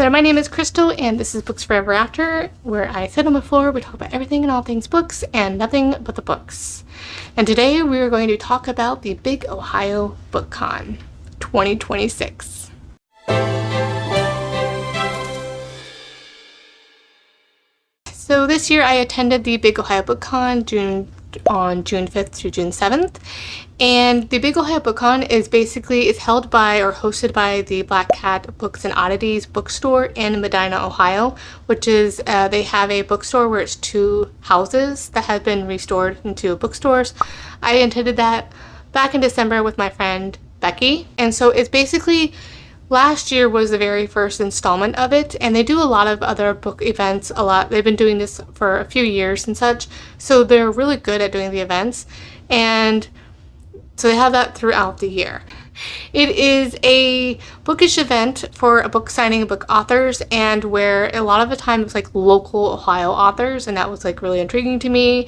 there, my name is Crystal and this is Books Forever After, where I sit on the floor, we talk about everything and all things books and nothing but the books. And today we are going to talk about the Big Ohio BookCon 2026. So this year I attended the Big Ohio BookCon on June 5th through June 7th. And the Big Ohio BookCon is held by or hosted by the Black Cat Books and Oddities bookstore in Medina, Ohio, which is, they have a bookstore where it's two houses that have been restored into bookstores. I attended that back in December with my friend Becky. And so it's basically, last year was the very first installment of it, and they do a lot of other book events They've been doing this for a few years and such, so they're really good at doing the events. And so they have that throughout the year. It is a bookish event for a book signing of book authors, and where a lot of the time it's like local Ohio authors, and that was like really intriguing to me.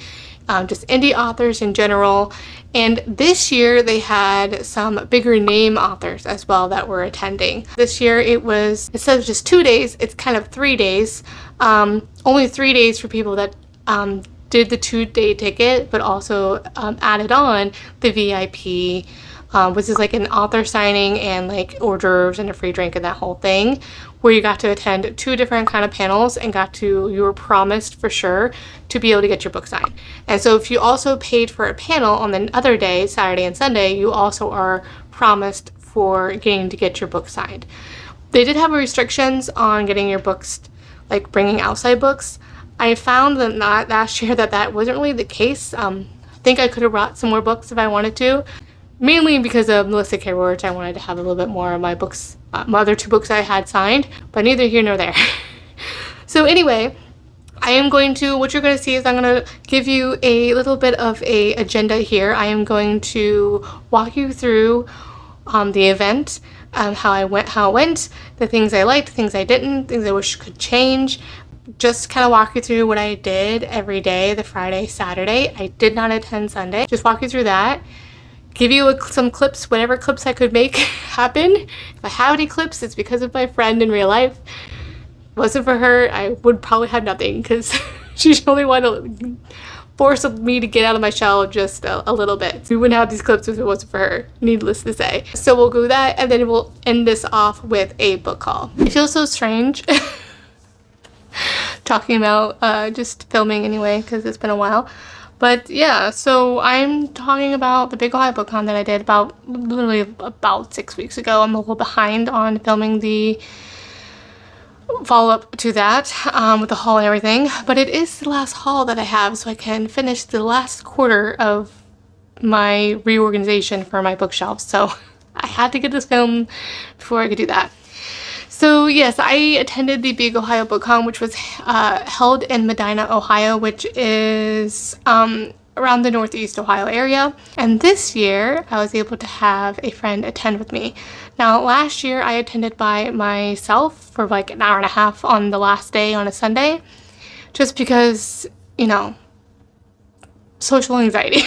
Just indie authors in general. And this year they had some bigger name authors as well that were attending. This year instead of just 2 days, it's kind of 3 days. Only 3 days for people that did the 2-day ticket, but also added on the VIP, which is like an author signing and like hors d'oeuvres and a free drink and that whole thing, where you got to attend 2 different kind of panels and you were promised for sure to be able to get your book signed. And so if you also paid for a panel on the other day, Saturday and Sunday, you also are promised for getting to get your book signed. They did have restrictions on getting your books, like bringing outside books. I found that last year that wasn't really the case. I think I could have brought some more books if I wanted to. Mainly because of Melissa K. Roach, I wanted to have a little bit more of my books, my other 2 books I had signed, but neither here nor there. So anyway, what you're going to see is I'm going to give you a little bit of a agenda here. I am going to walk you through the event, how it went, the things I liked, things I didn't, things I wish could change. Just kind of walk you through what I did every day, the Friday, Saturday. I did not attend Sunday. Just walk you through that. Give you some clips, whatever clips I could make happen. If I have any clips, it's because of my friend in real life. If it wasn't for her, I would probably have nothing, because she's the only one to force me to get out of my shell just a little bit. We wouldn't have these clips if it wasn't for her, needless to say. So we'll do that, and then we'll end this off with a book haul. It feels so strange talking about just filming anyway, because it's been a while. But yeah, so I'm talking about the Big Ohio BookCon that I did literally about 6 weeks ago. I'm a little behind on filming the follow-up to that with the haul and everything. But it is the last haul that I have, so I can finish the last quarter of my reorganization for my bookshelf. So I had to get this filmed before I could do that. So yes, I attended the Big Ohio BookCon, which was held in Medina, Ohio, which is around the Northeast Ohio area. And this year, I was able to have a friend attend with me. Now, last year, I attended by myself for like an hour and a half on the last day on a Sunday, just because, you know, social anxiety.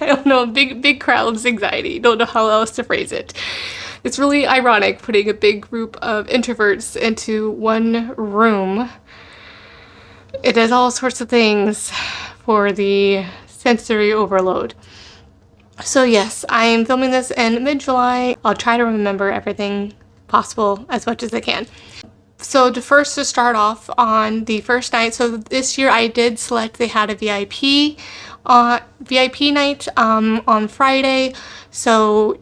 I don't know, big crowds anxiety. Don't know how else to phrase it. It's really ironic putting a big group of introverts into one room. It does all sorts of things for the sensory overload. So yes, I'm filming this in mid-July. I'll try to remember everything possible as much as I can. So to start off on the first night, so this year I did select, they had a VIP night on Friday. So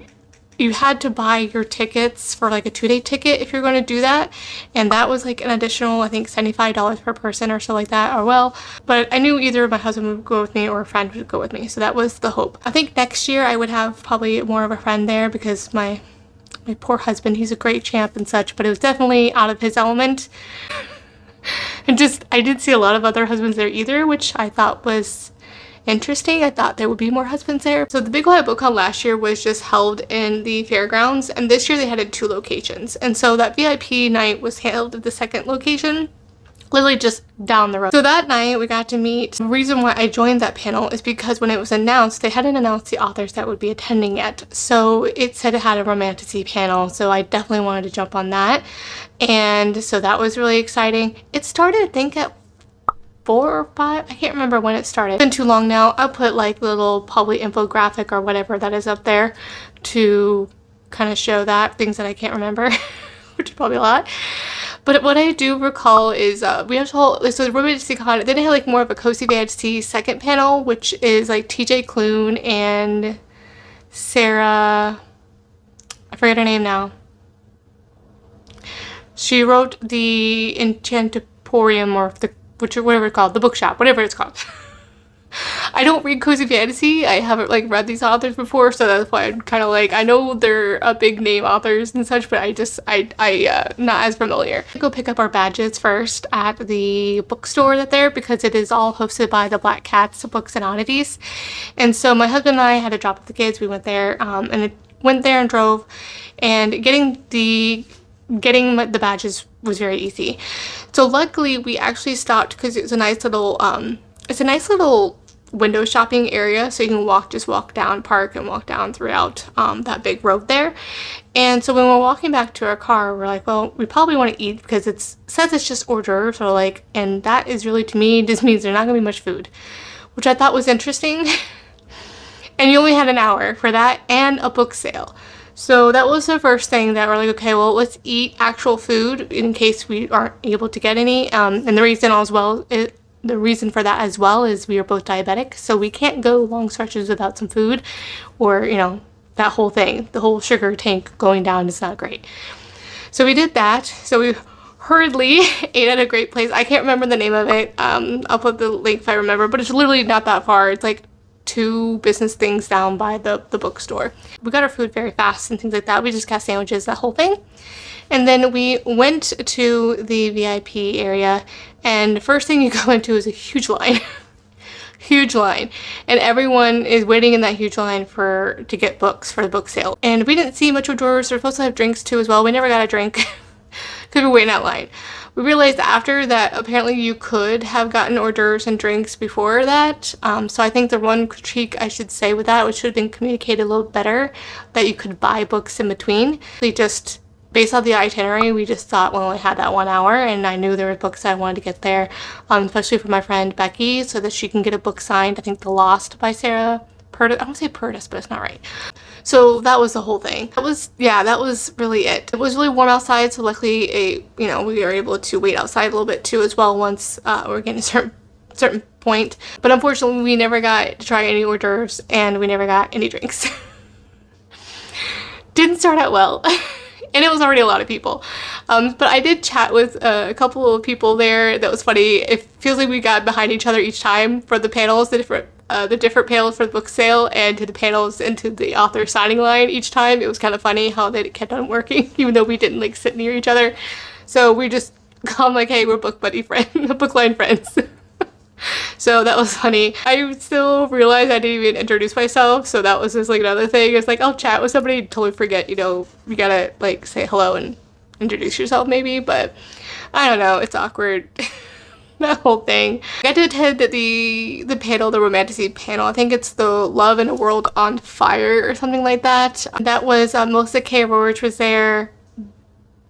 you had to buy your tickets for like a 2-day ticket if you're going to do that, and that was like an additional, I think, $75 per person or so like that, or well, but I knew either my husband would go with me or a friend would go with me, so that was the hope. I think next year I would have probably more of a friend there, because my poor husband, he's a great champ and such, but it was definitely out of his element. And just, I didn't see a lot of other husbands there either, which I thought was interesting. I thought there would be more husbands there. So the Big Ohio BookCon last year was just held in the fairgrounds, and this year they had it 2 locations. And so that VIP night was held at the second location, literally just down the road. So that night we got to meet. The reason why I joined that panel is because when it was announced, they hadn't announced the authors that would be attending yet. So it said it had a romantasy panel, so I definitely wanted to jump on that. And so that was really exciting. It started, I think, at 4 or 5. I can't remember when it started. It's been too long now. I'll put like little probably infographic or whatever that is up there to kind of show that, things that I can't remember, which is probably a lot. But what I do recall is we have so Romantasy Con, then they had like more of a Cozy Fantasy second panel, which is like TJ Klune and Sarah, I forget her name now. She wrote the Enchantoporium, or whatever it's called, the bookshop, whatever it's called. I don't read Cozy Fantasy. I haven't like read these authors before, so that's why I'm kind of like, I know they're big name authors and such, but I not as familiar. Go pick up our badges first at the bookstore there, because it is all hosted by the Black Cats Books and Oddities. And so my husband and I had to drop off the kids. We went there and drove, and getting the badges was very easy. So luckily we actually stopped because it's a nice little window shopping area, so you can just walk down, park and walk down throughout that big road there. And so when we're walking back to our car, we're like, well, we probably want to eat because it says it's just hors d'oeuvres, or like, and that is really, to me, just means there's not gonna be much food, which I thought was interesting. And you only had an hour for that and a book sale. So that was the first thing that we're like, okay, well, let's eat actual food in case we aren't able to get any. And the reason for that as well is we are both diabetic, so we can't go long stretches without some food, or, you know, that whole thing. The whole sugar tank going down is not great. So we did that. So we hurriedly ate at a great place. I can't remember the name of it. I'll put the link if I remember, but it's literally not that far. It's like 2 business things down by the bookstore. We got our food very fast and things like that. We just got sandwiches, that whole thing. And then we went to the VIP area, and the first thing you go into is a huge line. Huge line. And everyone is waiting in that huge line to get books for the book sale. And we didn't see much hors d'oeuvres. They're supposed to have drinks too as well. We never got a drink because we were waiting in that line. We realized after that apparently you could have gotten hors d'oeuvres and drinks before that. So I think the one critique I should say with that, which should have been communicated a little better, that you could buy books in between. We just, based on the itinerary, we just thought, well, I had that 1 hour, and I knew there were books I wanted to get there, especially for my friend Becky, so that she can get a book signed. I think The Lost by Sarah Purtis. I want to say Purtis, but it's not right. So that was the whole thing. That was really it. It was really warm outside, so luckily, we were able to wait outside a little bit too as well once we're getting a certain point. But unfortunately, we never got to try any hors d'oeuvres, and we never got any drinks. Didn't start out well. And it was already a lot of people. But I did chat with a couple of people there. That was funny. It feels like we got behind each other each time for the panels, the different panels for the book sale, and to the panels and to the author signing line each time. It was kind of funny how they kept on working, even though we didn't like sit near each other. So we just come like, hey, we're book line friends. So that was funny. I still realized I didn't even introduce myself, so that was just like another thing. It's like, I'll chat with somebody, totally forget, you gotta like say hello and introduce yourself maybe, but I don't know, it's awkward. That whole thing. I got to attend the panel, the romantasy panel. I think it's the Love in a World on Fire or something like that. That was Melissa K. Roach was there.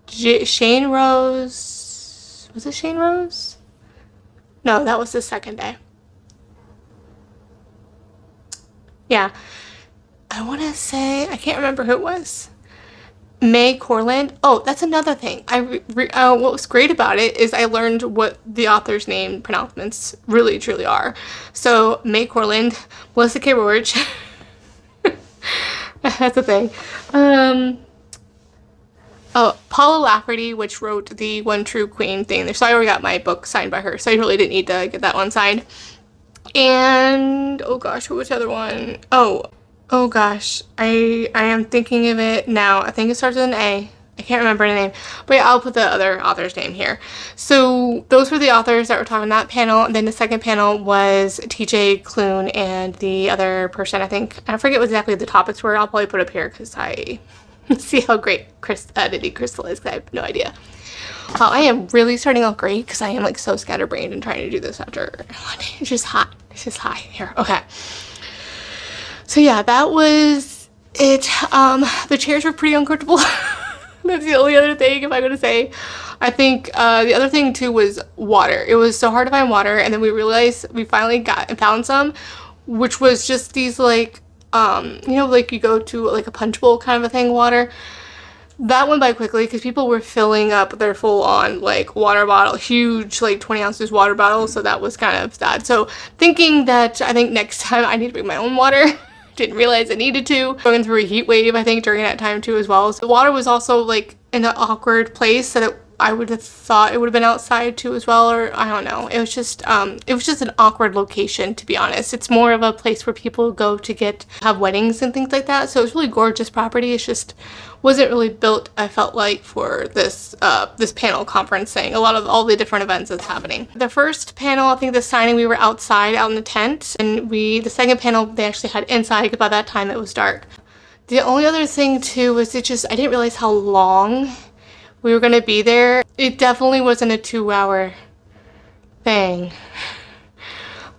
Shane Rose. Was it Shane Rose? No, that was the second day. Yeah. I want to say, I can't remember who it was. May Corland. Oh, that's another thing. What was great about it is I learned what the author's name pronouncements really truly are. So May Corland, Melissa K. Roach. That's the thing. Oh, Paula Lafferty, which wrote the One True Queen thing. So I already got my book signed by her, so I really didn't need to get that one signed. And, oh gosh, what was the other one? Oh gosh, I am thinking of it now. I think it starts with an A. I can't remember the name. But yeah, I'll put the other author's name here. So those were the authors that were talking on that panel. And then the second panel was TJ Klune and the other person, I forget what exactly the topics were. I'll probably put up here because I see how great Crystal is, because I have no idea. Wow, I am really starting off great because I am like so scatterbrained and trying to do this after it's just hot. It's just hot here. Okay. So yeah, that was it. The chairs were pretty uncomfortable. That's the only other thing if I'm gonna say. I think the other thing too was water. It was so hard to find water, and then we realized we finally got and found some, which was just these like you know, like you go to like a punch bowl kind of a thing water. That went by quickly because people were filling up their full-on like water bottle, huge like 20 ounces water bottle, so that was kind of sad. So thinking that I think next time I need to bring my own water. Didn't realize I needed to. Going through a heat wave I think during that time too as well. So the water was also like in an awkward place that I would have thought it would have been outside too as well, or I don't know. It was just an awkward location, to be honest. It's more of a place where people go to have weddings and things like that. So it's really gorgeous property. It's just wasn't really built, I felt like, for this this panel conference thing. A lot of all the different events that's happening. The first panel, I think the signing, we were outside out in the tent, and the second panel they actually had inside because by that time it was dark. The only other thing too was I didn't realize how long we were gonna be there. It definitely wasn't a 2-hour thing.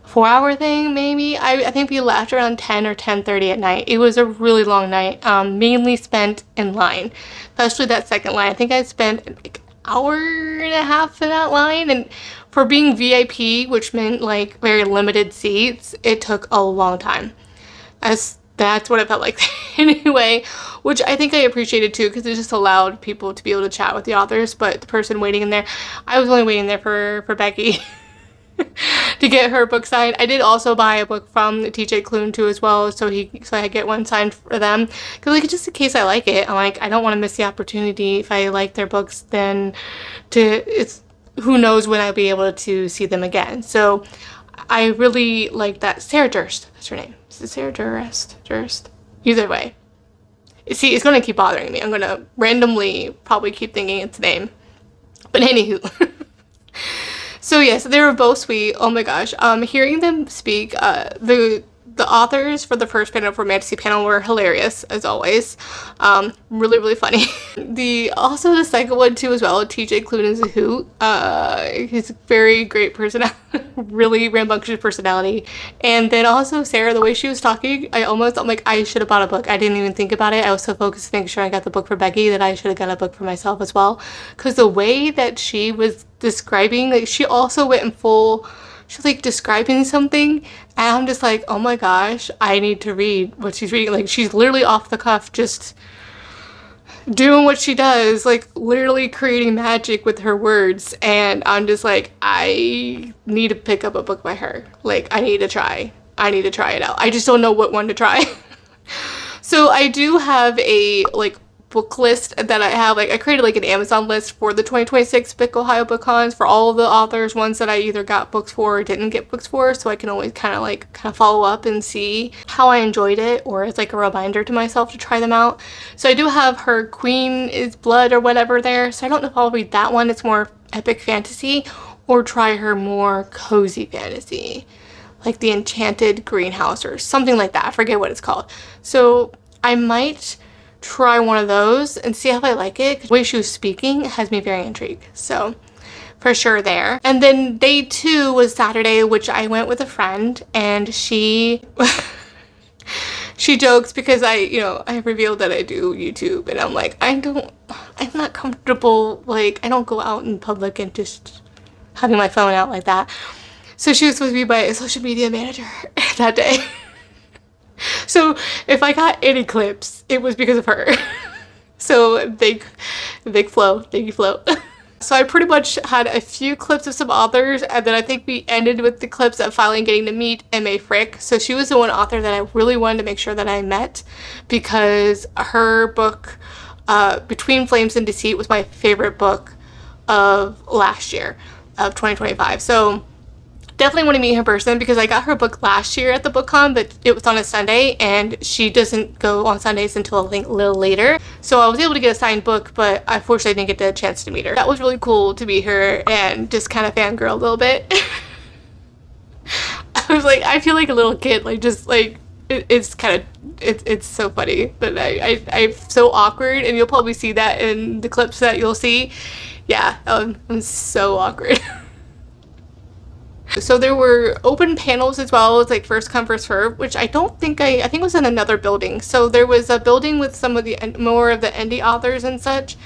4-hour thing maybe. I think we left around 10 or 10:30 at night. It was a really long night, mainly spent in line, especially that second line. I think I spent like an hour and a half in that line, and for being VIP, which meant like very limited seats, it took a long time. That's what it felt like anyway, which I think I appreciated too because it just allowed people to be able to chat with the authors. But the person waiting in there, I was only waiting there for Becky to get her book signed. I did also buy a book from TJ Klune too as well, so I get one signed for them because like just in case I like it, I'm like I don't want to miss the opportunity. If I like their books, then who knows when I'll be able to see them again. So I really like that. Sarah Durst, that's her name. Is it Sarah Durst? Either way. See, it's going to keep bothering me. I'm going to randomly probably keep thinking its name. But anywho. So yes, they were both sweet. Oh my gosh. Hearing them speak, the authors for the first panel, for Fantasy panel, were hilarious as always. Really, really funny. Also the second one too as well. TJ Klune is a hoot. He's a very great personality, really rambunctious personality. And then also Sarah, the way she was talking, I'm like, I should have bought a book. I didn't even think about it. I was so focused making sure I got the book for Becky that I should have got a book for myself as well. Because the way that she was describing, like she also went in full. She's like describing something and I'm just like, oh my gosh, I need to read what she's reading. Like she's literally off the cuff just doing what she does, like literally creating magic with her words, and I'm just like, I need to pick up a book by her. Like I need to try it out. I just don't know what one to try. So I do have a like book list that I have. Like I created like an Amazon list for the 2026 Big Ohio BookCons for all of the authors, ones that I either got books for or didn't get books for, so I can always kind of follow up and see how I enjoyed it, or it's like a reminder to myself to try them out. So I do have her Queen is Blood or whatever there, so I don't know if I'll read that one. It's more epic fantasy, or try her more cozy fantasy like the Enchanted Greenhouse or something like that. I forget what it's called. So I might try one of those and see how I like it. The way she was speaking has me very intrigued, so for sure there. And then day 2 was Saturday, which I went with a friend, and she jokes because I revealed that I do YouTube, and I'm like, I'm not comfortable, like I don't go out in public and just having my phone out like that. So she was supposed to be my social media manager that day. So if I got any clips, it was because of her. So big flow. Thank you, Flo. So I pretty much had a few clips of some authors, and then I think we ended with the clips of finally getting to meet M.A. Frick. So she was the one author that I really wanted to make sure that I met, because her book, Between Flames and Deceit, was my favorite book of last year, of 2025. So definitely want to meet her in person, because I got her book last year at the BookCon, but it was on a Sunday, and she doesn't go on Sundays until a little later. So I was able to get a signed book, but unfortunately I didn't get the chance to meet her. That was really cool to meet her and just kind of fangirl a little bit. I was like, I feel like a little kid, like just like it's so funny that I'm so awkward, and you'll probably see that in the clips that you'll see. Yeah, it was so awkward. So there were open panels as well as like first come first serve, which I think it was in another building. So there was a building with some of the more of the indie authors and such,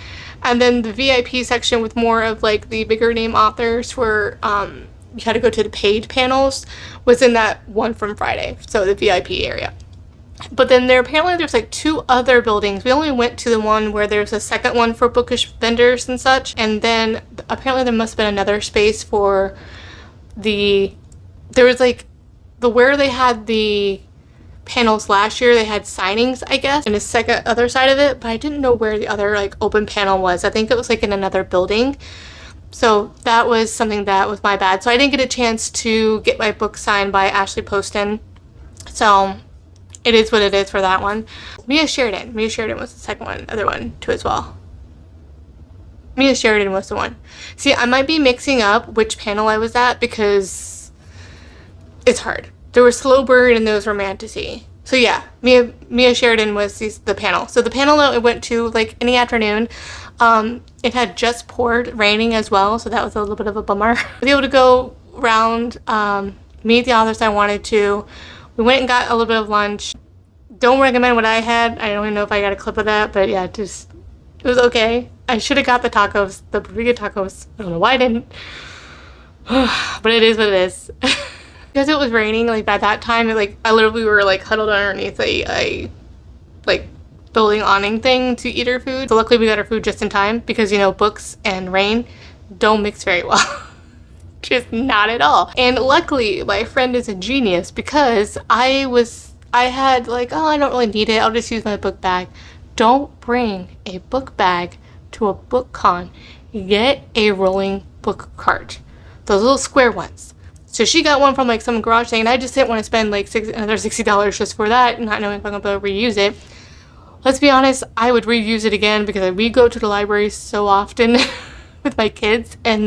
and then the VIP section with more of like the bigger name authors where you had to go to the paid panels was in that one from Friday, so the VIP area. But then there's like 2 other buildings. We only went to the one where there's a second one for bookish vendors and such, and then apparently there must have been another space for there was like where they had the panels last year, they had signings, I guess, in a other side of it, but I didn't know where the other like open panel was. I think it was like in another building. So that was something that was my bad. So I didn't get a chance to get my book signed by Ashley Poston. So it is what it is for that one. Mia Sheridan was the other one too as well. Mia Sheridan was the one. See, I might be mixing up which panel I was at because it's hard. There was Slow Burn and there was Romantasy. So yeah, Mia Sheridan was the panel. So the panel that I went to like in the afternoon, it had just poured raining as well, so that was a little bit of a bummer. I was able to go around, meet the authors I wanted to. We went and got a little bit of lunch. Don't recommend what I had. I don't even know if I got a clip of that, but yeah, it was okay. I should have got the tacos, the burrito tacos. I don't know why I didn't. But it is what it is. Because it was raining, like by that time, I literally were like huddled underneath a like building awning thing to eat our food. So luckily we got our food just in time because, you know, books and rain don't mix very well. Just not at all. And luckily my friend is a genius because I had like, oh, I don't really need it. I'll just use my book bag. Don't bring a book bag to a BookCon. Get a rolling book cart. Those little square ones. So she got one from like some garage thing, and I just didn't want to spend like another $60 just for that, not knowing if I'm going to be able to reuse it. Let's be honest, I would reuse it again because we go to the library so often with my kids, and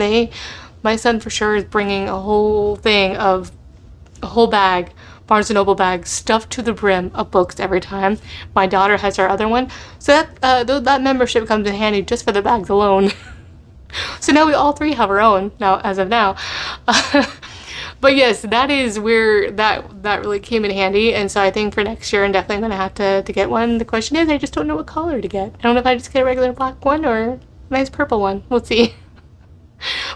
my son for sure is bringing a whole bag, Barnes & Noble bag, stuffed to the brim of books every time. My daughter has her other one. So that membership comes in handy just for the bags alone. So now we all 3 have our own, now as of now. But yes, that is where that really came in handy. And so I think for next year I'm definitely going to have to get one. The question is, I just don't know what color to get. I don't know if I just get a regular black one or a nice purple one. We'll see.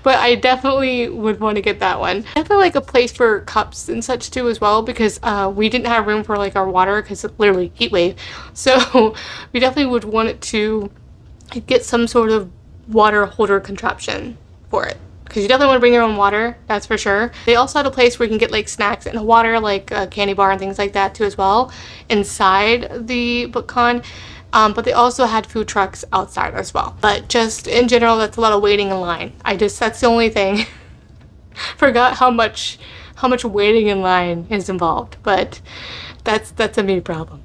But I definitely would want to get that one. Definitely like a place for cups and such too as well, because we didn't have room for like our water because it's literally heat wave. So we definitely would want it to get some sort of water holder contraption for it. Because you definitely want to bring your own water, that's for sure. They also had a place where you can get like snacks and water, like a candy bar and things like that too as well, inside the BookCon. But they also had food trucks outside as well. But just in general, that's a lot of waiting in line. That's the only thing. Forgot how much waiting in line is involved, but that's a me problem.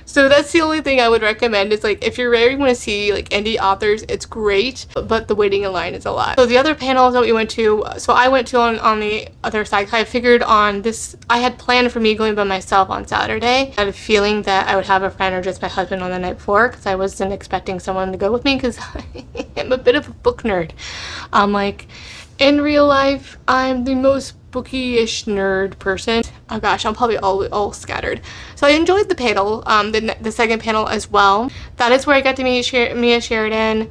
So that's the only thing I would recommend is like if you really want to see like indie authors, it's great, but the waiting in line is a lot. So the other panels that we went to, so I went to on the other side. I figured on this, I had planned for me going by myself on Saturday. I had a feeling that I would have a friend or just my husband on the night before because I wasn't expecting someone to go with me because I'm a bit of a book nerd. Like in real life, I'm the most booky-ish nerd person. Oh gosh, I'm probably all scattered. So I enjoyed the panel, the second panel as well. That is where I got to meet Mia Sheridan,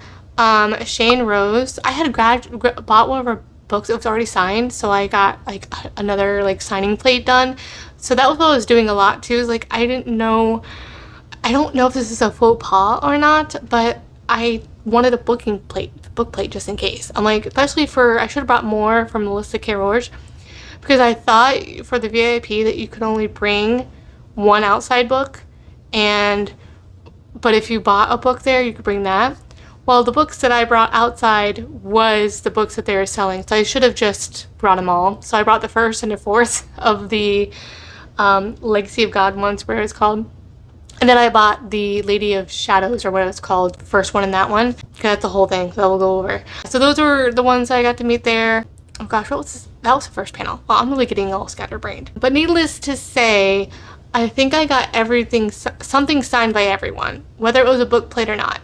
Shane Rose. I had bought one of her books. It was already signed, so I got like another like signing plate done. So that was what I was doing a lot too. Is like I don't know if this is a faux pas or not, but I wanted a book plate just in case. I'm like, especially I should have brought more from Melissa K. Roach. Because I thought for the VIP that you could only bring one outside book, but if you bought a book there, you could bring that. Well, the books that I brought outside was the books that they were selling, so I should have just brought them all. So I brought the first and the fourth of the Legacy of God ones, where it's called. And then I bought the Lady of Shadows, or what it's called, the first one in that one. Because that's the whole thing that we'll go over. So those were the ones I got to meet there. Oh gosh, what was this? That was the first panel. Well, I'm really getting all scatterbrained. But needless to say, I think I got something signed by everyone, whether it was a book plate or not.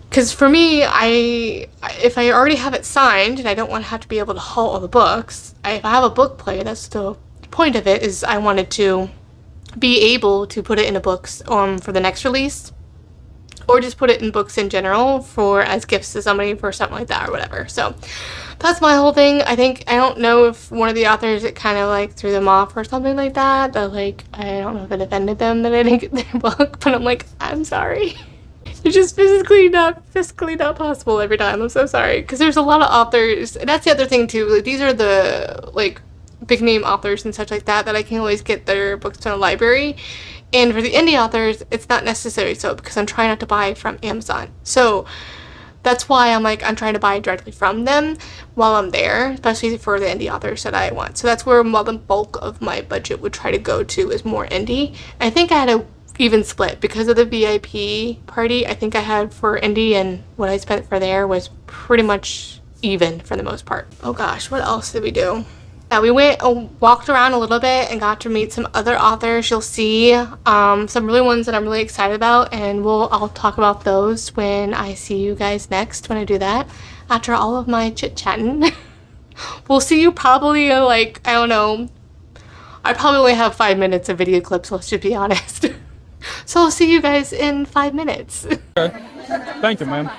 Because for me, if I already have it signed and I don't want to have to be able to haul all the books, if I have a book play, that's the point of it, is I wanted to be able to put it in a books for the next release, or just put it in books in general for as gifts to somebody for something like that or whatever. So that's my whole thing. I don't know if one of the authors, it kind of like threw them off or something like that, like I don't know if it offended them that I didn't get their book, but I'm like, I'm sorry. It's just physically not possible every time. I'm so sorry, because there's a lot of authors, and that's the other thing too, like these are the like big name authors and such like that I can always get their books to a library. And for the indie authors, it's not necessary so, because I'm trying not to buy from Amazon. So that's why I'm trying to buy directly from them while I'm there, especially for the indie authors that I want. So that's where the bulk of my budget would try to go to, is more indie. I think I had a even split because of the VIP party. I think I had for indie, and what I spent for there was pretty much even for the most part. Oh gosh, what else did we do? Yeah, we walked around a little bit and got to meet some other authors. You'll see some really ones that I'm really excited about, and I'll talk about those when I see you guys next, when I do that, after all of my chit-chatting. We'll see you probably like, I don't know, I probably only have 5 minutes of video clips, let's just be honest. So I'll see you guys in 5 minutes. Okay. Thank you, ma'am.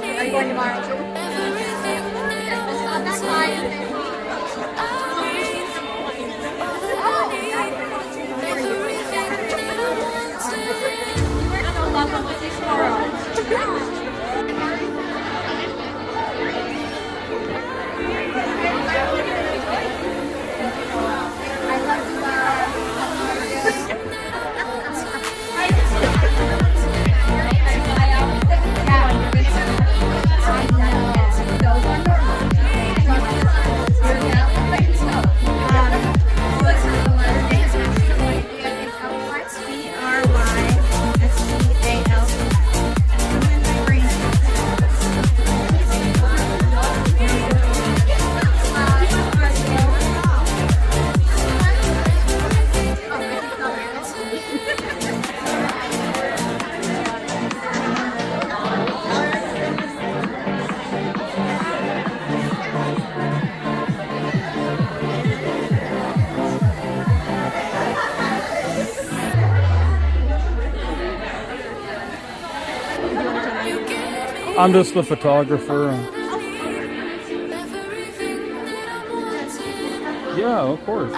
Are you going tomorrow too? That's fine. I'm just the photographer. Yeah, of course.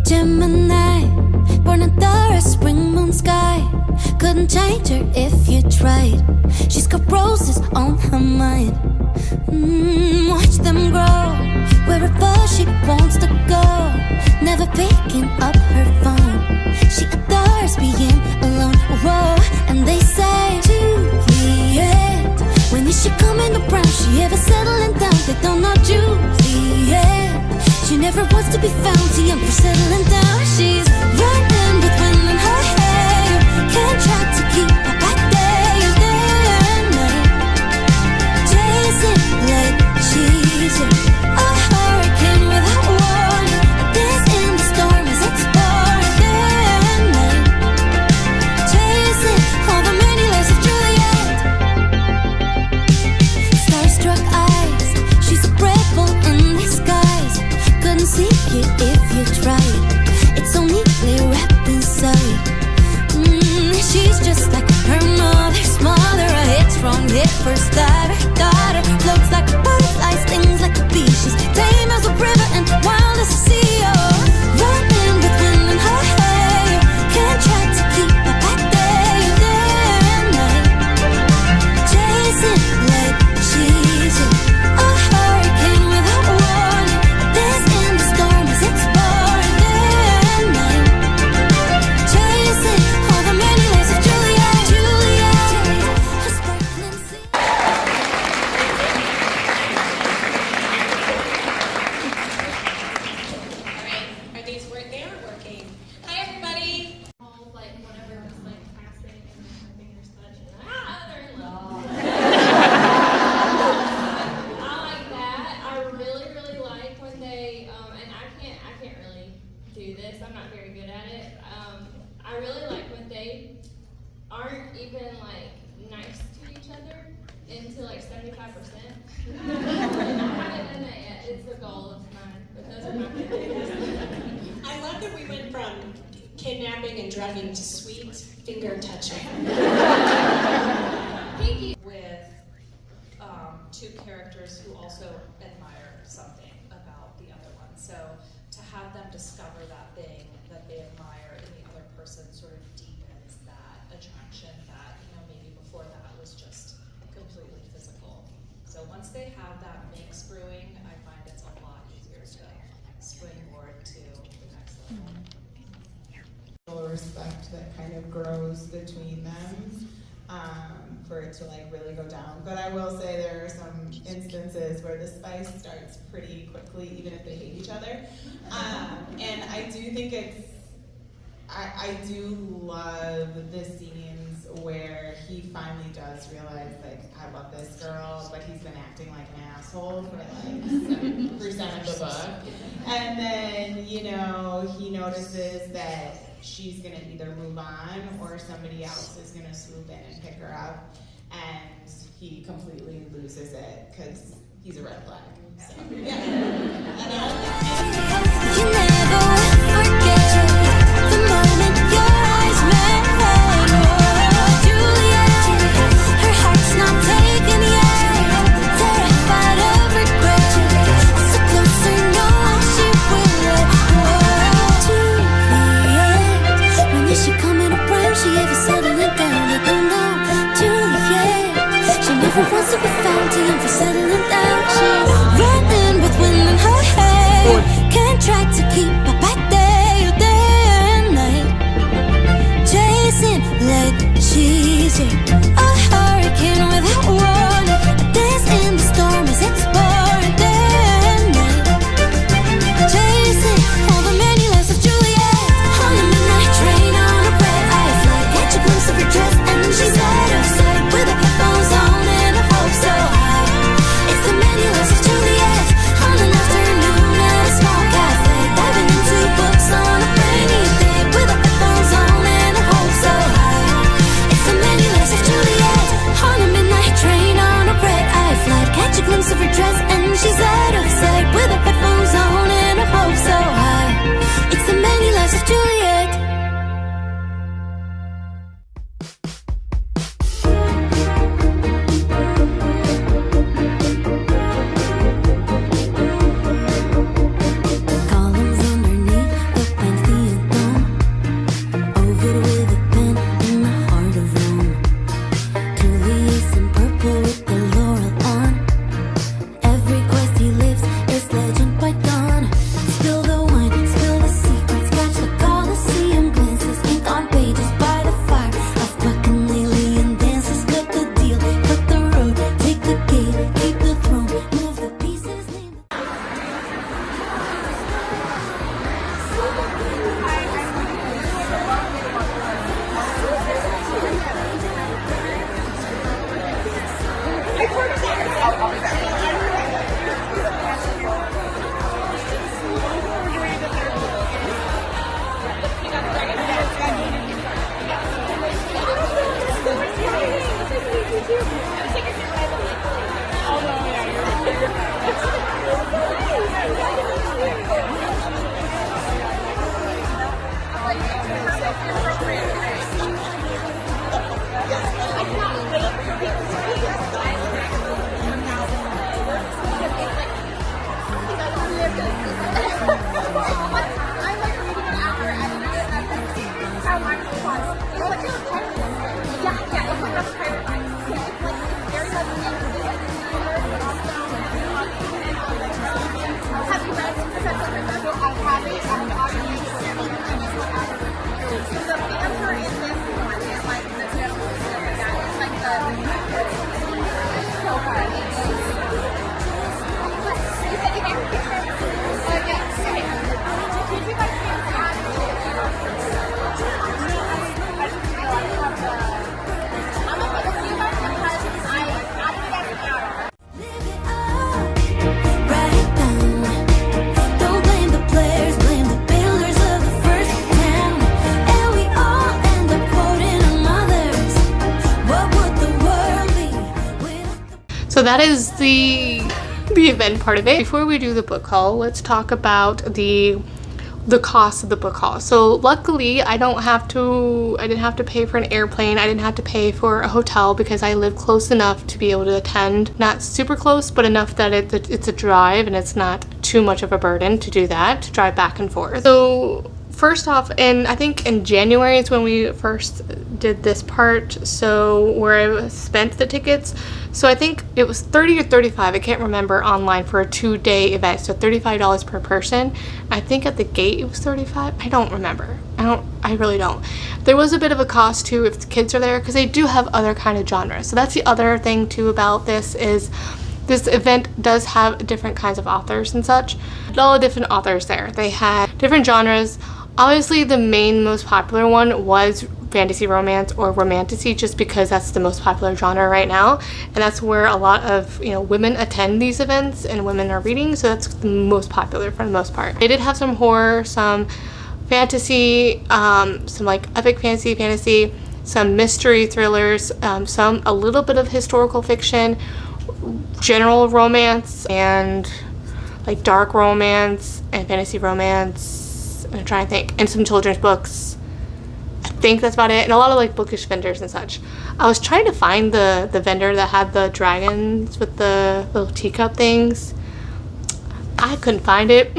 Gemini, born under a spring moon sky. Couldn't change her if you tried. She's got roses on her mind. Watch them grow wherever she wants to go. Never picking up her phone. She adores being alone. Whoa, and they say Juliet, when is she coming around? She ever settling down? They don't know Juliet. She never wants to be found, too young for settling down. She's running with wind in her hair. Can't try to keep her back there, day and night. Chasing like she's a hurricane without warning. This in the storm as it's pouring, day and night. Chasing all the many lives of Juliet. Starstruck eyes, she's a rebel in disguise. Couldn't see it if you tried. It's only kidnapping and dragging to sweet finger touching. With two characters who also admire something about the other one. So to have them discover that thing that they admire in the other person sort of deepens that attraction that, maybe before that was just completely physical. So once they have that mix brewing, I find it's a lot easier to springboard to the next level. Respect that kind of grows between them for it to like really go down. But I will say there are some instances where the spice starts pretty quickly, even if they hate each other. And I do think I do love the scenes where he finally does realize, like, I love this girl, but he's been acting like an asshole for like 7% of the book. And then, he notices that she's gonna either move on or somebody else is gonna swoop in and pick her up, and he completely loses it because he's a red flag. So, yeah. You never will forget the moment your eyes met. Oh, Juliet, her heart's not taken yet, terrified of regret. So closer, know she will let Juliet, when is she coming around? She ever settling down? They don't know. Juliet, she never wants to be found. Too young for settling down. She's running with wind in her hair. Can't try to keep up by day or day and night. Chasing like she's a hurricane without warning. A dance in the storm as it's pouring day and night. Chasing all the many lives of Juliet. On a midnight train on a red-eye flight. Catch a glimpse of her dress and she's out of sight. With her headphones on and her hopes so high. It's the many lives of Juliet. On an afternoon at a small cafe. Diving into books on a rainy day. With her headphones on and her hopes so high. It's the many lives of Juliet. On a midnight train on a red-eye flight. Catch a glimpse of her dress and she's out of sight. With her headphones on and her hopes so high. It's the many lives of Juliet. Columns underneath the Pantheon dome, ovid with a pen in the heart of Rome. Julius in purple with the laurel on. Every quest he lives is legend by dawn. Spill the wine, spill the secrets, catch the Colosseum glances, ink on pages by the fire of bacchanalian dances. Cut the deal, cut the road, take the gate, keep the throne, move the pieces, name the live it up, write it down. Don't blame the players, blame the builders of the first town. And we all end up quoting our mothers. What would the world be without the So that is the event part of it. Before we do the book haul, let's talk about the the cost of the book haul. So luckily I didn't have to pay for an airplane. I didn't have to pay for a hotel because I live close enough to be able to attend. Not super close, but enough that it's a drive and it's not too much of a burden to do that, to drive back and forth. So first off, and I think in January is when we first did this part, so where I spent the tickets. So I think it was 30 or 35, I can't remember, online for a 2-day event, so $35 per person. I think at the gate it was 35. I don't remember. I really don't. There was a bit of a cost too if the kids are there, because they do have other kind of genres. So that's the other thing too about this, is this event does have different kinds of authors and such. All the different authors there. They had different genres. Obviously the most popular one was fantasy romance or romantasy, just because that's the most popular genre right now, and that's where a lot of women attend these events and women are reading, so that's the most popular for the most part. They did have some horror, some fantasy, some like epic fantasy, some mystery thrillers, a little bit of historical fiction, general romance, and like dark romance and fantasy romance. I'm trying to think, and some children's books. I think that's about it, and a lot of like bookish vendors and such. I was trying to find the vendor that had the dragons with the little teacup things. I couldn't find it.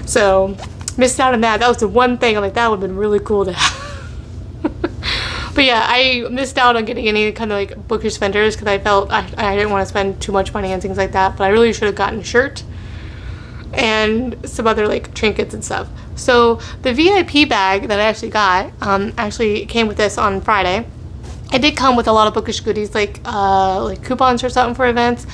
So missed out on that. That was the one thing I'm like, that would have been really cool to have. But yeah, I missed out on getting any kind of like bookish vendors because I felt I didn't want to spend too much money on things like that, but I really should have gotten a shirt and some other like trinkets and stuff. So the VIP bag that I actually got actually came with this on Friday. It did come with a lot of bookish goodies, like coupons or something for events.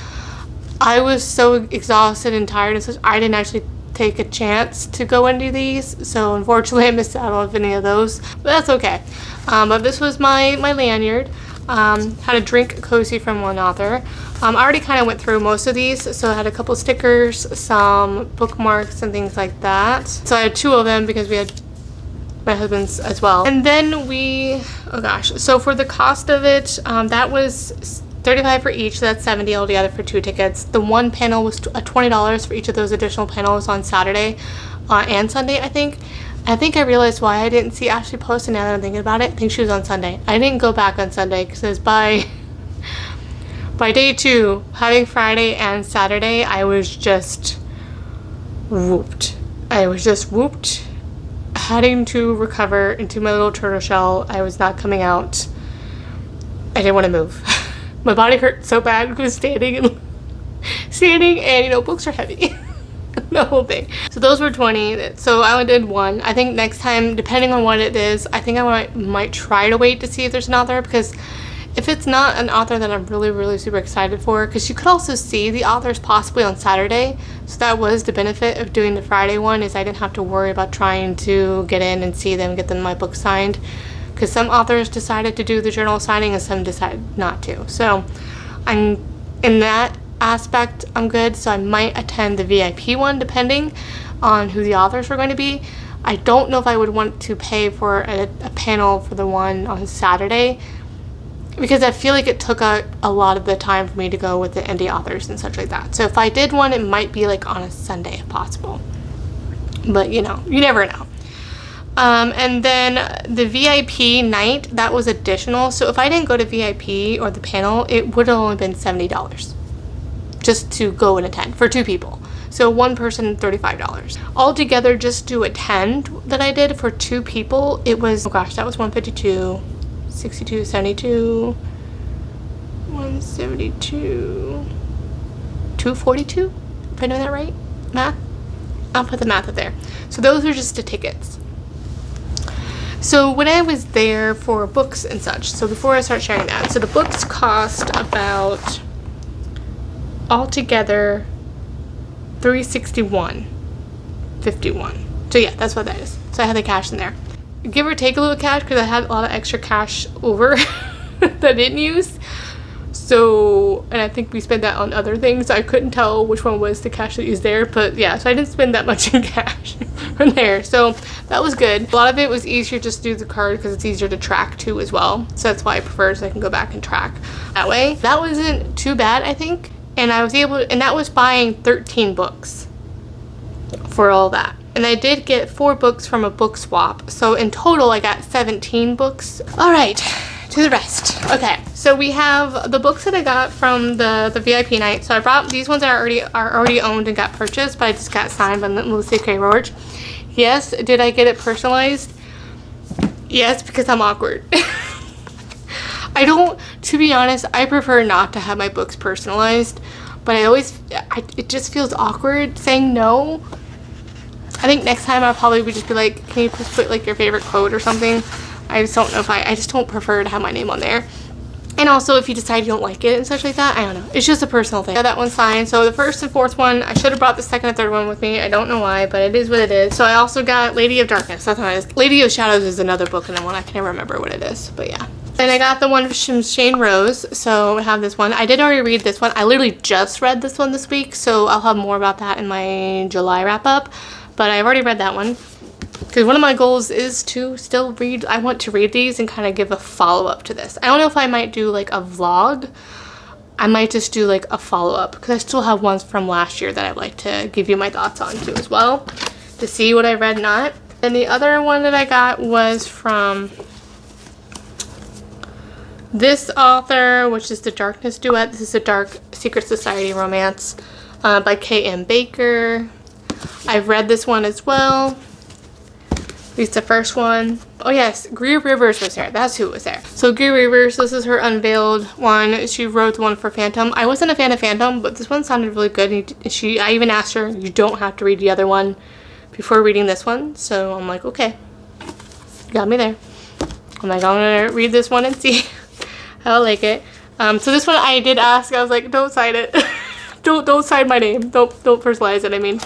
I was so exhausted and tired and such, I didn't actually take a chance to go into these, so unfortunately I missed out on any of those, but that's okay. But this was my lanyard. Had a drink cozy from one author. I already kind of went through most of these, so I had a couple stickers, some bookmarks and things like that. So I had 2 of them because we had my husband's as well. And then so for the cost of it, that was $35 for each, so that's $70 altogether for 2 tickets. The one panel was $20 for each of those additional panels on Saturday and Sunday, I think. I think I realized why I didn't see Ashley post, and now that I'm thinking about it, I think she was on Sunday. I didn't go back on Sunday because by day 2, having Friday and Saturday, I was just whooped. Having to recover into my little turtle shell. I was not coming out. I didn't want to move. My body hurt so bad because standing and books are heavy. The whole thing. So those were 20. So I only did 1. I think next time, depending on what it is, I think I might try to wait to see if there's an author, because if it's not an author that I'm really super excited for, because you could also see the authors possibly on Saturday, so that was the benefit of doing the Friday one, is I didn't have to worry about trying to get in and see them, get them my book signed, because some authors decided to do the journal signing and some decided not to. So I'm in that aspect, I'm good. So I might attend the VIP one depending on who the authors were going to be. I don't know if I would want to pay for a panel for the one on Saturday, because I feel like it took a lot of the time for me to go with the indie authors and such like that. So if I did one, it might be like on a Sunday if possible, but you never know. And then the VIP night, that was additional. So if I didn't go to VIP or the panel, it would have only been $70 just to go and attend for 2 people. So one person, $35. Altogether, just to attend that I did for 2 people, it was, that was $152, $62, $72, $172, $242, if I know that right, math? I'll put the math up there. So those are just the tickets. So when I was there for books and such, so before I start sharing that, so the books cost about altogether $361.51. So yeah, that's what that is. So I had the cash in there. Give or take a little cash, because I had a lot of extra cash over that I didn't use. So, and I think we spent that on other things. So I couldn't tell which one was the cash that used there. But yeah, so I didn't spend that much in cash from there. So that was good. A lot of it was easier just to do the card because it's easier to track too as well. So that's why I prefer, so I can go back and track that way. That wasn't too bad, I think. And I was able to, and that was buying 13 books for all that. And I did get 4 books from a book swap. So in total, I got 17 books. All right, to the rest. Okay, so we have the books that I got from the VIP night. So I brought these ones that are already owned and got purchased, but I just got signed by Lucy K. Roach. Yes, did I get it personalized? Yes, because I'm awkward. I don't, to be honest, I prefer not to have my books personalized, but it just feels awkward saying no. I think next time I'll probably would just be like, can you please put like your favorite quote or something? I just don't know if I just don't prefer to have my name on there. And also if you decide you don't like it and such like that, I don't know. It's just a personal thing. I got that one signed. So the first and fourth one, I should have brought the second and third one with me. I don't know why, but it is what it is. So I also got Lady of Darkness. That's what it is. Lady of Shadows is another book and one I can never remember what it is, but yeah. And I got the one from Shane Rose, so I have this one. I did already read this one. I literally just read this one this week, so I'll have more about that in my July wrap up. But I've already read that one. Because one of my goals is to still read. I want to read these and kind of give a follow-up to this. I don't know if I might do like a vlog. I might just do like a follow-up because I still have ones from last year that I'd like to give you my thoughts on too as well. To see what I read or not. And the other one that I got was from this author, which is the Darkness Duet. This is a Dark Secret Society romance by K.M. Baker. I've read this one as well. At least the first one. Oh yes, Greer Rivers was there. That's who was there. So Greer Rivers, this is her unveiled one. She wrote the one for Phantom. I wasn't a fan of Phantom, but this one sounded really good. I even asked her, you don't have to read the other one before reading this one. So I'm like, okay. Got me there. I'm like, I'm gonna read this one and see how I like it. So this one I did ask. I was like, don't sign it. don't sign my name. Don't personalize it, I mean.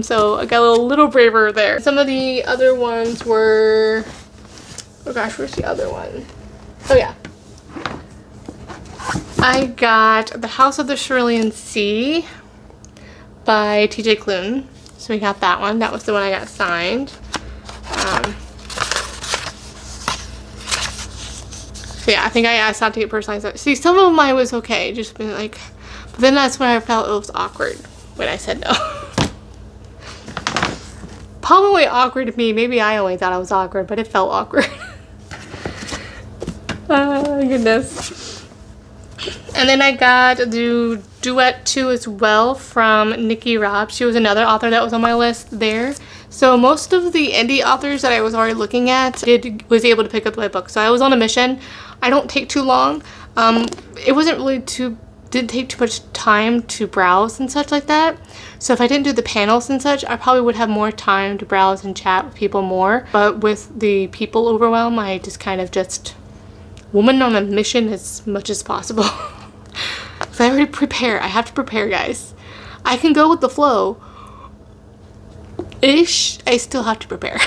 So I got a little braver there. Some of the other ones were, oh gosh, where's the other one? Oh yeah. I got The House of the Cerulean Sea by TJ Klune. So we got that one. That was the one I got signed. So yeah, I think I asked not to get personalized. See, some of mine was okay, just been like, but then that's when I felt it was awkward when I said no. Probably awkward to me. Maybe I only thought I was awkward, but it felt awkward. Oh goodness. And then I got the Duet 2 as well from Nikki Robb. She was another author that was on my list there. So most of the indie authors that I was already looking at was able to pick up my book. So I was on a mission. I don't take too long. It wasn't really didn't take too much time to browse and such like that. So if I didn't do the panels and such, I probably would have more time to browse and chat with people more. But with the people overwhelm, I just kind of woman on a mission as much as possible. So I already prepare. I have to prepare, guys. I can go with the flow. Ish, I still have to prepare.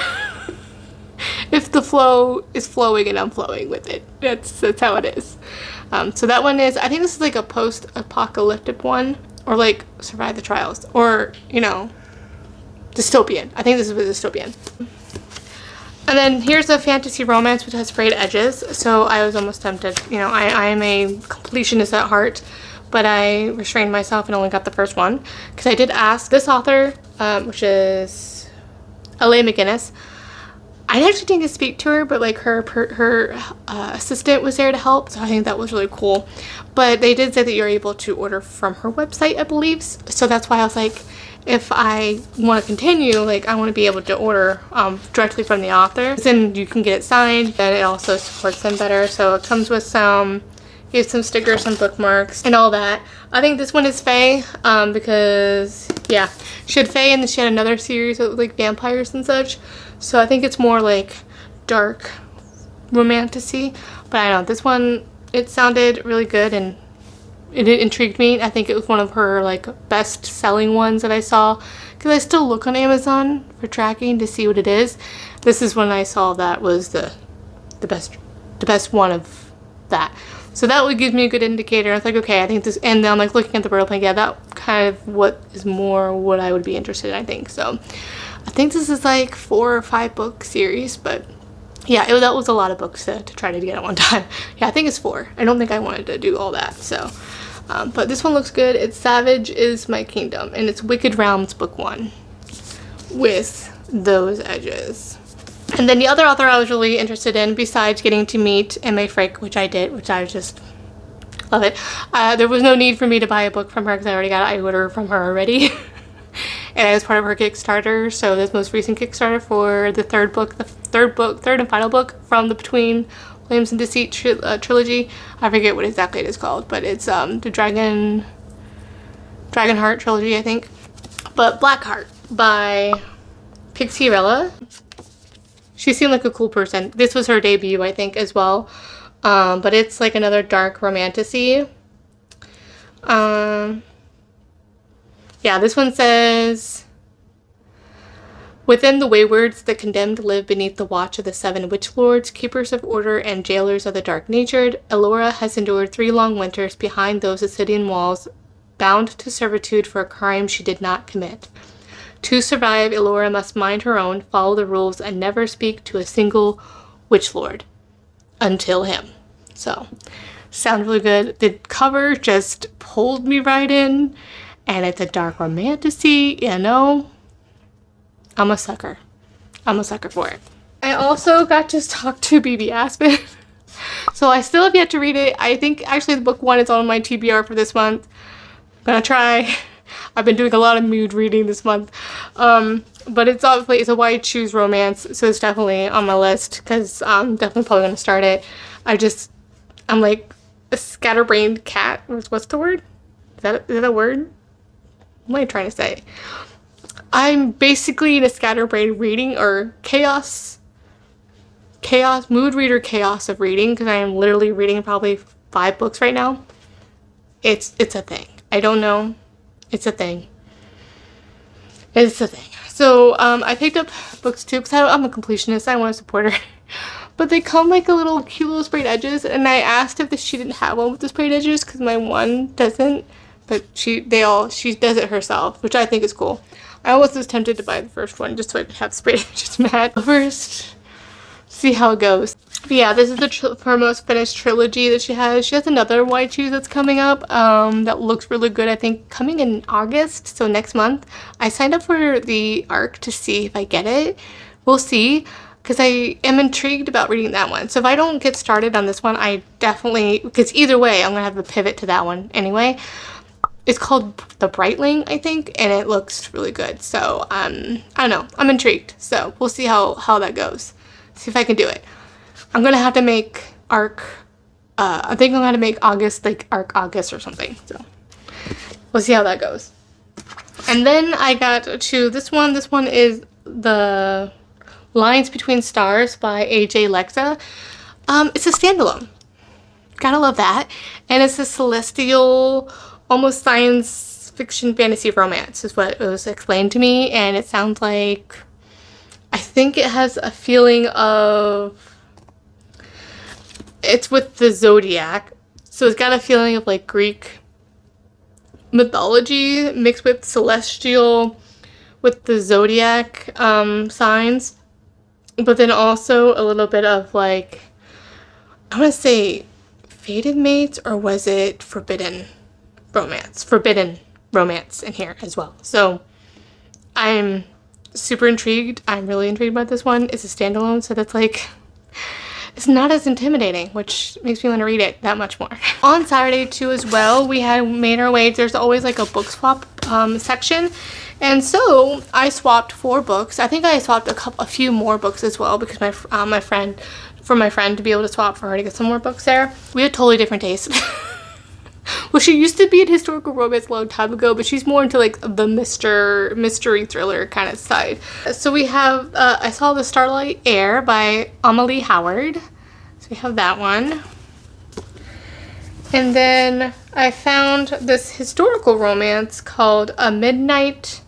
If the flow is flowing and I'm flowing with it. That's how it is. So that one is, I think this is like a post-apocalyptic one, or like Survive the Trials, or, you know, dystopian. I think this is dystopian. And then here's a fantasy romance which has frayed edges, so I was almost tempted. You know, I am a completionist at heart, but I restrained myself and only got the first one because I did ask this author, which is L.A. McGinnis. I actually didn't get to speak to her, but like her assistant was there to help, so I think that was really cool. But they did say that you're able to order from her website, I believe. So that's why I was like, if I want to continue, like I want to be able to order directly from the author. Then you can get it signed, and it also supports them better. So it comes with some stickers, some bookmarks, and all that. I think this one is Faye, because yeah, she had Faye and then she had another series of like vampires and such. So I think it's more like dark romantasy. But I don't know, this one, it sounded really good and it intrigued me. I think it was one of her like best selling ones that I saw, because I still look on Amazon for tracking to see what it is. This is when I saw that was the best one of that. So that would give me a good indicator. I was like, okay, I think this, and then I'm like looking at the world, like, yeah, that kind of what is more what I would be interested in, I think. So I think this is like 4 or 5 book series, but yeah, that was a lot of books to try to get at one time. Yeah, I think it's 4. I don't think I wanted to do all that, so. But this one looks good. It's Savage is My Kingdom, and it's Wicked Realms book 1. with those edges. And then the other author I was really interested in, besides getting to meet Emma Frick, which I did, which I just love it. There was no need for me to buy a book from her because I already got an order from her already. And I was part of her Kickstarter, so this most recent Kickstarter for the third and final book from the Between Flames and Deceit trilogy. I forget what exactly it is called, but it's the Dragonheart trilogy, I think. But Blackheart by Pixierella. She seemed like a cool person. This was her debut, I think, as well. But it's like another dark romantasy. Yeah, this one says, within the Waywards, the condemned live beneath the watch of the 7 witch lords, keepers of order, and jailers of the dark-natured. Elora has endured 3 long winters behind those Ascidian walls, bound to servitude for a crime she did not commit. To survive, Elora must mind her own, follow the rules, and never speak to a single witch lord. Until him. So, sounds really good. The cover just pulled me right in. And it's a dark romantasy, you know. I'm a sucker. I'm a sucker for it. I also got to talk to BB Aspen. So I still have yet to read it. I think actually the book 1 is on my TBR for this month. I'm gonna try. I've been doing a lot of mood reading this month. But it's obviously, it's a white shoes romance. So it's definitely on my list because I'm definitely probably gonna start it. I'm like a scatterbrained cat. What's the word? Is that a word? What am I trying to say? I'm basically in a scatterbrained reading or chaos, mood reader chaos of reading because I am literally reading probably 5 books right now. It's a thing. I don't know. It's a thing. It's a thing. So I picked up books too because I'm a completionist. I want to support her. But they come like a little cute little sprayed edges, and I asked if she didn't have one with the sprayed edges because my one doesn't. But she does it herself, which I think is cool. I almost was tempted to buy the first one just so I could have sprayed edges matte. First, see how it goes. But yeah, this is her most finished trilogy that she has. She has another white shoes that's coming up that looks really good, I think, coming in August, so next month. I signed up for the ARC to see if I get it. We'll see, because I am intrigued about reading that one. So if I don't get started on this one, I definitely, because either way, I'm going to have to pivot to that one anyway. It's called The Brightling, I think, and it looks really good. So, I don't know. I'm intrigued. So, we'll see how that goes. See if I can do it. I'm going to have to make ARC, I think I'm going to make August, like ARC August or something. So, we'll see how that goes. And then I got to this one. This one is The Lines Between Stars by A.J. Lexa. It's a standalone. Gotta love that. And it's a celestial, almost science fiction fantasy romance is what it was explained to me, and it sounds like, I think it has a feeling of, it's with the zodiac, so it's got a feeling of like Greek mythology mixed with celestial with the zodiac signs, but then also a little bit of like, I want to say fated mates, or was it forbidden romance in here as well. So I'm super intrigued. I'm really intrigued by this one. It's a standalone, so that's like, it's not as intimidating, which makes me want to read it that much more. On Saturday too as well, we had made our way, there's always like a book swap section, and so I swapped 4 books. I think I swapped a few more books as well because my friend to be able to swap for her to get some more books there. We had totally different tastes. Well, she used to be in historical romance a long time ago, but she's more into like the mystery thriller kind of side. So we have, I saw The Starlight Air by Amelie Howard. So we have that one. And then I found this historical romance called A Midnight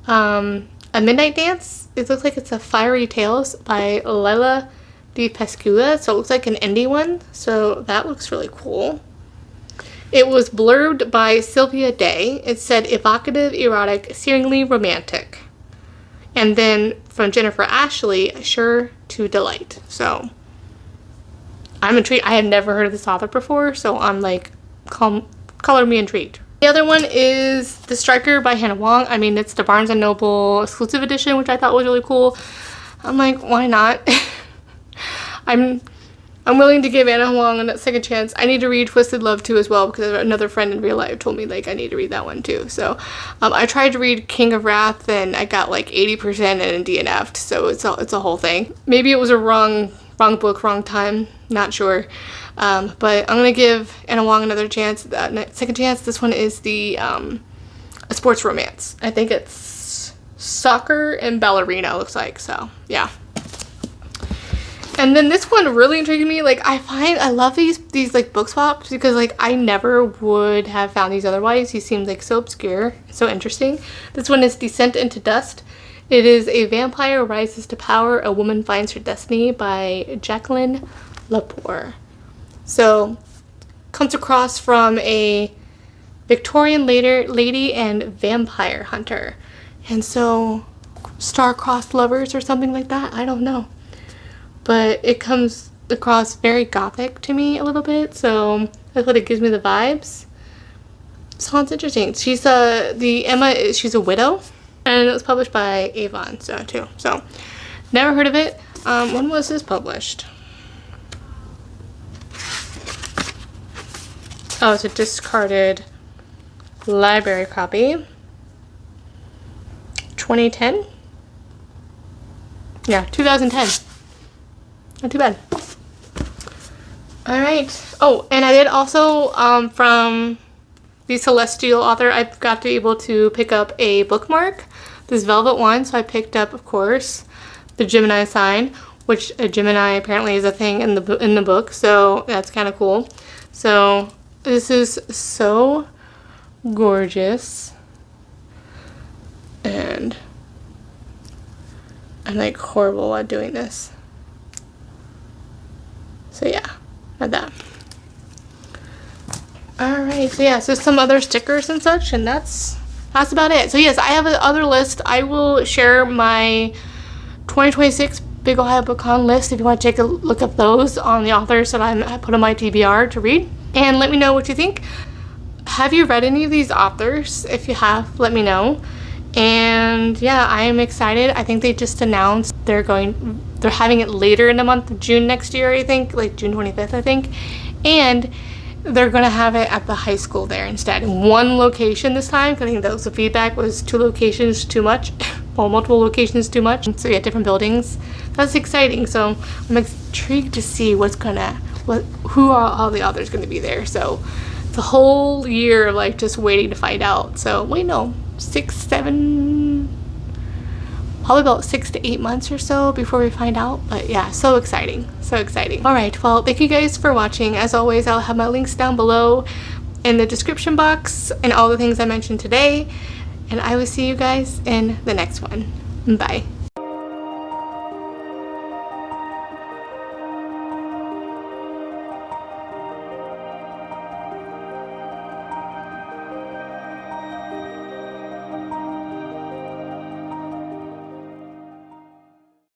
Dance. It looks like it's a Fiery Tales by Leila de Pescua. So it looks like an indie one. So that looks really cool. It was blurbed by Sylvia Day. It said evocative, erotic, searingly romantic. And then from Jennifer Ashley, sure to delight. So I'm intrigued. I have never heard of this author before, so I'm like, color me intrigued The other one is The Striker by Hannah Wong. I mean, it's the Barnes & Noble exclusive edition, which I thought was really cool. I'm like, why not? I'm willing to give Hannah Wong a second chance. I need to read Twisted Love too as well, because another friend in real life told me like I need to read that one too. So I tried to read King of Wrath and I got like 80% and DNF'd, so it's a whole thing. Maybe it was a wrong book, wrong time, not sure. But I'm gonna give Hannah Wong another chance, second chance. This one is the a sports romance. I think it's soccer and ballerina, looks like. So yeah. And then this one really intrigued me. Like, I love these like book swaps, because like I never would have found these otherwise. These seem like so obscure, so interesting. This one is Descent into Dust. It is A Vampire Rises to Power, A Woman Finds Her Destiny by Jacqueline Lepore. So, comes across from a Victorian lady and vampire hunter. And so, star-crossed lovers or something like that? I don't know. But it comes across very gothic to me a little bit, so that's what it gives me the vibes. Sounds interesting. She's she's a widow, and it was published by Avon, too. So, never heard of it. When was this published? Oh, it's a discarded library copy. 2010? Yeah, 2010. Not too bad. Alright. Oh, and I did also, from the Celestial author, I've got to be able to pick up a bookmark. This Velvet one, so I picked up, of course, the Gemini sign, which a Gemini apparently is a thing in the book, so that's kind of cool. So, this is so gorgeous. And I'm like horrible at doing this. So yeah, not that. Alright, so yeah, so some other stickers and such, and that's about it. So yes, I have another list. I will share my 2026 Big Ohio BookCon list if you want to take a look at those on the authors that I put on my TBR to read. And let me know what you think. Have you read any of these authors? If you have, let me know. And yeah, I am excited. I think they just announced they're having it later in the month of June next year, I think, like June 25th, I think. And they're going to have it at the high school there instead. In one location this time, because I think that was the feedback, was 2 locations too much. Well, multiple locations too much. So yeah, different buildings. That's exciting. So I'm intrigued to see who are all the authors going to be there. So it's a whole year of like just waiting to find out. So wait, no. 6, 7, probably about 6 to 8 months or so before we find out. But yeah, so exciting, so exciting. All right, well, thank you guys for watching. As always, I'll have my links down below in the description box and all the things I mentioned today. And I will see you guys in the next one. Bye.